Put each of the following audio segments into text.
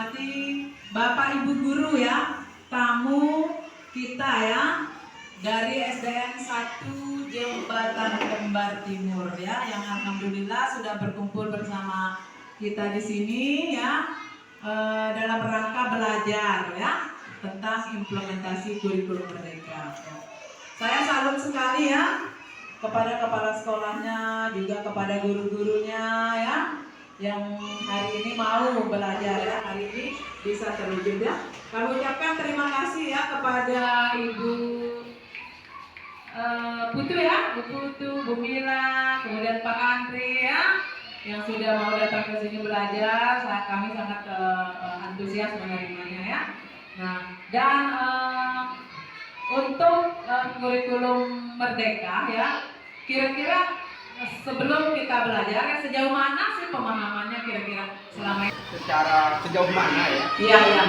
hormati Bapak Ibu Guru ya, tamu kita ya dari SDN 1 Jembatan Kembar Timur ya, yang alhamdulillah sudah berkumpul bersama kita di sini ya, dalam rangka belajar ya tentang implementasi kurikulum merdeka. Saya salut sekali ya kepada kepala sekolahnya, juga kepada guru-gurunya ya, yang hari ini mau belajar ya, hari ini bisa terwujud ya. Kami ucapkan terima kasih ya kepada Ibu Putu ya, Bu Putu, Bu Mila, kemudian Pak Andri ya, yang sudah mau datang ke sini belajar. Kami sangat antusias menerimanya ya. Nah, dan untuk kurikulum merdeka ya, kira-kira sebelum kita belajar ya, sejauh mana sih pemahamannya kira-kira selama ini? Secara sejauh mana ya? Iya, iya.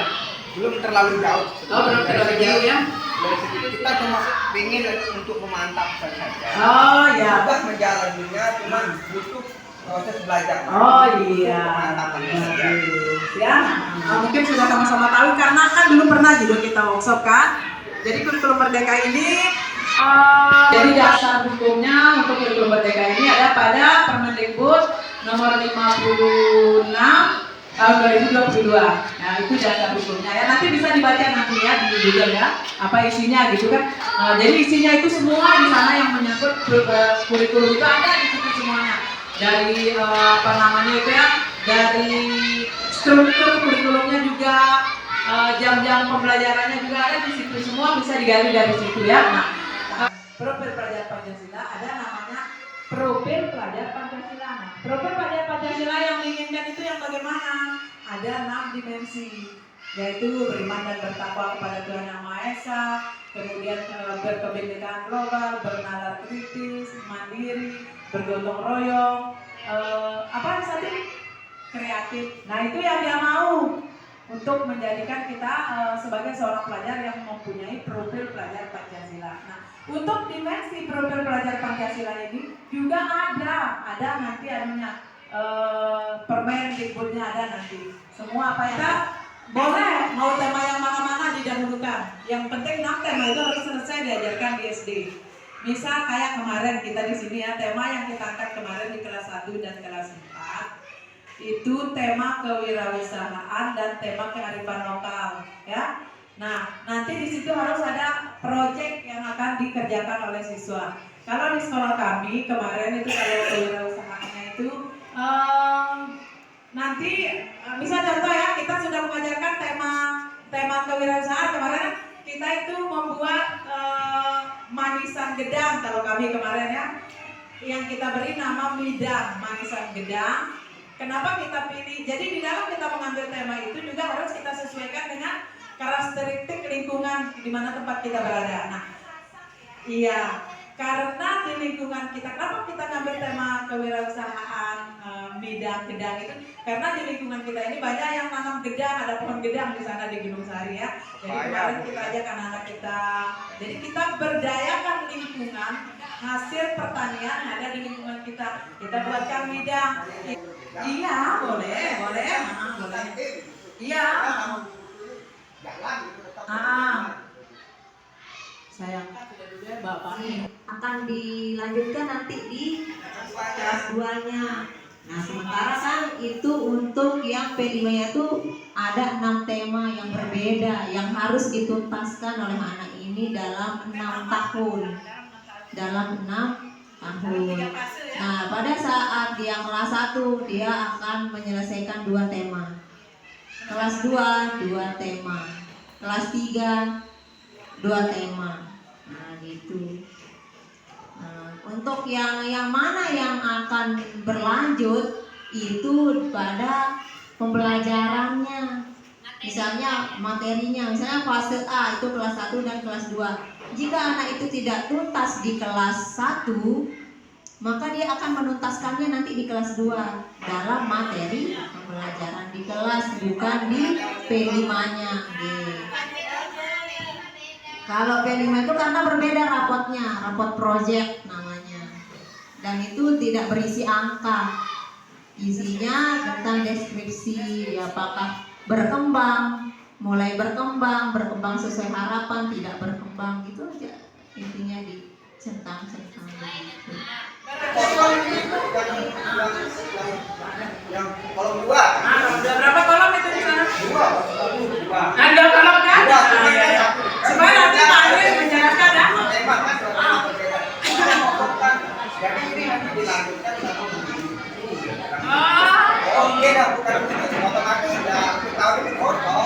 Belum terlalu jauh. Oh, belum terlalu jauh ya? Dari sedikit kita cuma ingin untuk memantap saja. Oh iya. Sudah menjalaninya, cuma butuh proses belajar. Oh iya. Pemantapan saja. Ya, mungkin sudah sama-sama tahu karena kan dulu pernah juga kita workshop kan. Jadi kurikulum merdeka ini jadi dasar hukumnya untuk kurikulum merdeka ini ada pada Permendikbud nomor 56 tahun 2022. Nah, itu dasar hukumnya ya. Nanti bisa dibaca nanti ya di Google ya, apa isinya gitu kan. Jadi isinya itu semua di sana yang menyangkut kurikulum itu ada di situ semuanya. Dari apa namanya itu ya, dari struktur kurikulumnya juga, jam-jam pembelajarannya juga ada di situ, semua bisa digali dari situ ya. Nah, profil pelajar Pancasila ada namanya profil pelajar Pancasila. Nah, profil pelajar Pancasila yang diinginkan itu yang bagaimana? Ada 6 dimensi, yaitu beriman dan bertakwa kepada Tuhan Yang Maha Esa, kemudian berkebinekaan global, bernalar kritis, mandiri, bergotong royong, apa tadi? Kreatif. Nah, itu yang dia mau untuk menjadikan kita sebagai seorang pelajar yang mempunyai profil pelajar Pancasila. Nah, untuk dimensi profil pelajar Pancasila ini juga ada nanti anunya, Permendikbudnya ada nanti. Semua apa yang boleh mau tema yang mana-mana didahulukan. Yang penting 6 tema itu harus selesai diajarkan di SD. Misal kayak kemarin kita di sini ya, tema yang kita angkat kemarin di kelas 1 dan kelas 4 itu tema kewirausahaan dan tema kearifan lokal ya. Nah, nanti di situ harus ada proyek yang akan dikerjakan oleh siswa. Kalau di sekolah kami kemarin itu kalau kewirausahaannya itu nanti bisa contoh ya, kita sudah mengajarkan tema kewirausahaan kemarin. Kita itu membuat manisan gedang kalau kami kemarin ya, yang kita beri nama midang, manisan gedang. Kenapa kita pilih? Jadi di dalam kita mengambil tema itu juga harus kita sesuaikan dengan karakteristik lingkungan di mana tempat kita berada. Nah, iya, karena di lingkungan kita, kenapa kita ngambil tema kewirausahaan bidang gedang itu? Karena di lingkungan kita ini banyak yang nanam gedang, ada pohon gedang di sana di Gunung Sari ya. Jadi kemarin kita ajak anak-anak kita. Jadi kita berdayakan lingkungan, hasil pertanian yang ada di lingkungan kita. Kita buatkan bidang. Iya, boleh. Iya. Saya angkat sudah dulu ya Bapak. Akan dilanjutkan nanti di kelas 2-nya. Nah, sementara kan itu untuk yang P5-nya itu ada 6 tema yang berbeda yang harus dituntaskan oleh anak ini dalam 6 tahun. Nah, pada saat dia kelas 1 dia akan menyelesaikan 2 tema. Kelas 2 2 tema. Kelas 3 2 tema. Nah, gitu. Nah, untuk yang mana yang akan berlanjut itu pada pembelajarannya. Misalnya materinya, misalnya fase A itu kelas 1 dan kelas 2. Jika anak itu tidak tuntas di kelas 1, maka dia akan menuntaskannya nanti di kelas 2 dalam materi pembelajaran di kelas, bukan di P5-nya. Kalau P5 itu karena berbeda rapotnya, rapot project namanya. Dan itu tidak berisi angka. Isinya tentang deskripsi, apakah berkembang, mulai berkembang sesuai harapan, tidak berkembang, gitu aja intinya dicentang-centang begitu. Yang kolom 2. Udah berapa kolom itu di sana? 2. Ada kolom kan? Dua. Supaya nanti Pak Ari menjelaskan ya. Tema kan soalnya berbeda. Jadi ini nanti dilanjutkan sama oke dah, bukan begitu, otomatis sudah tahu ini kosong.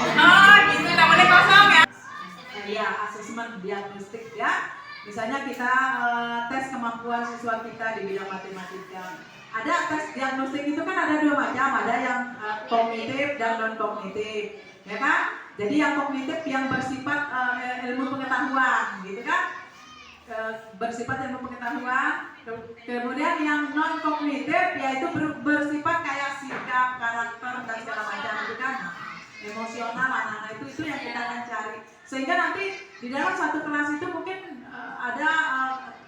Gitu, nggak boleh kosong ya. Iya, asesmen diagnostik ya. Misalnya kita tes kemampuan siswa kita di bidang matematika. Ada tes diagnostik itu kan ada dua macam, ada yang kognitif dan non kognitif, ya kan? Jadi yang kognitif yang bersifat ilmu pengetahuan, gitu kan? Bersifat ilmu pengetahuan. Kemudian yang non kognitif yaitu bersifat kayak sikap, karakter dan segala macam, itu kan? Emosional anak-anak itu yang kita akan cari. Sehingga nanti di dalam satu kelas itu mungkin ada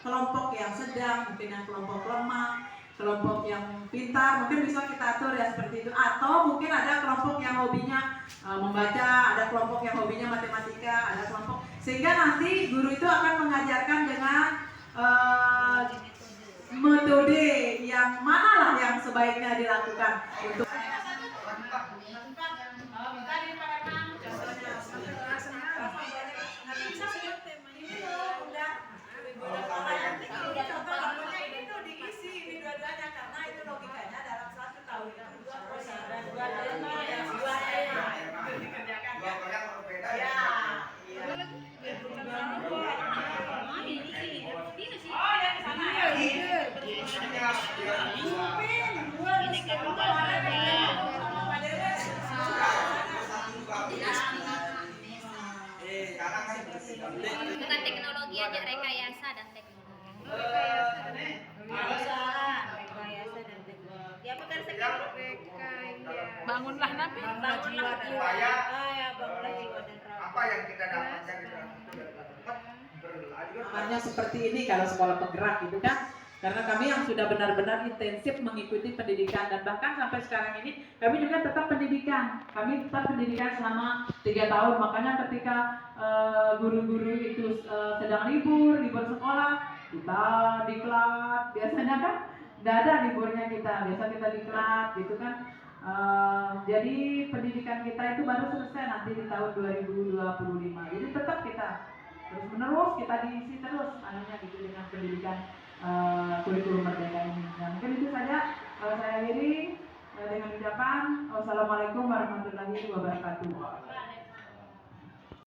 kelompok yang sedang, mungkin yang kelompok lemah, kelompok yang pintar, mungkin bisa kita atur ya seperti itu. Atau mungkin ada kelompok yang hobinya membaca, ada kelompok yang hobinya matematika, ada kelompok, sehingga nanti guru itu akan mengajarkan dengan metode yang mana lah yang sebaiknya dilakukan untuk bukan teknologi aja, rekayasa dan teknologi. Ya bukan sekali. Bangunlah nabi. Bangunlah jiwa. Supaya Bangunlah jiwa dan raga. apa yang kita dapatkan di dalam itu dapat berlanjut. namanya seperti ini kalau sekolah penggerak gitu kan, karena kami yang sudah benar-benar intensif mengikuti pendidikan dan bahkan sampai sekarang ini kami juga tetap pendidikan, selama 3 tahun. Makanya ketika guru-guru itu sedang libur sekolah, kita diklat biasanya kan, tidak ada liburnya biasa kita diklat gitu kan. Jadi pendidikan kita itu baru selesai nanti di tahun 2025. Jadi tetap kita terus menerus kita diisi terus anunya gitu dengan pendidikan kurikulum merdeka ini. Nah, mungkin itu saja saya akhiri dengan ucapan wassalamualaikum warahmatullahi wabarakatuh.